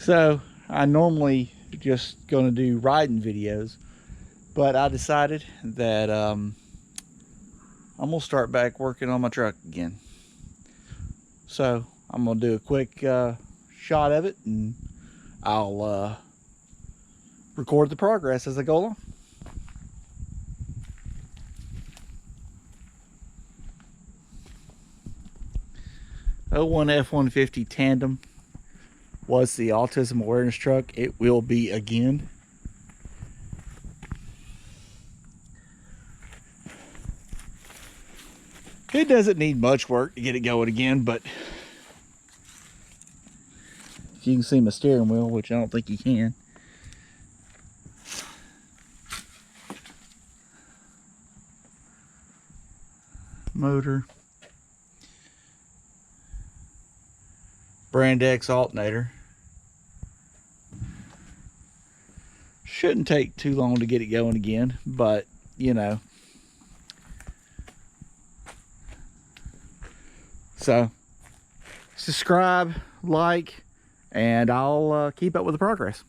So I normally just gonna do riding videos, but I decided that I'm gonna start back working on my truck again. So I'm gonna do a quick shot of it, and I'll record the progress as I go along. 01 F-150 tandem was the autism awareness truck. It will be again. It doesn't need much work to get it going again, but if you can see my steering wheel, which I don't think you can, motor, brand X alternator. Shouldn't take too long to get it going again, but you know. So subscribe, like, and I'll keep up with the progress.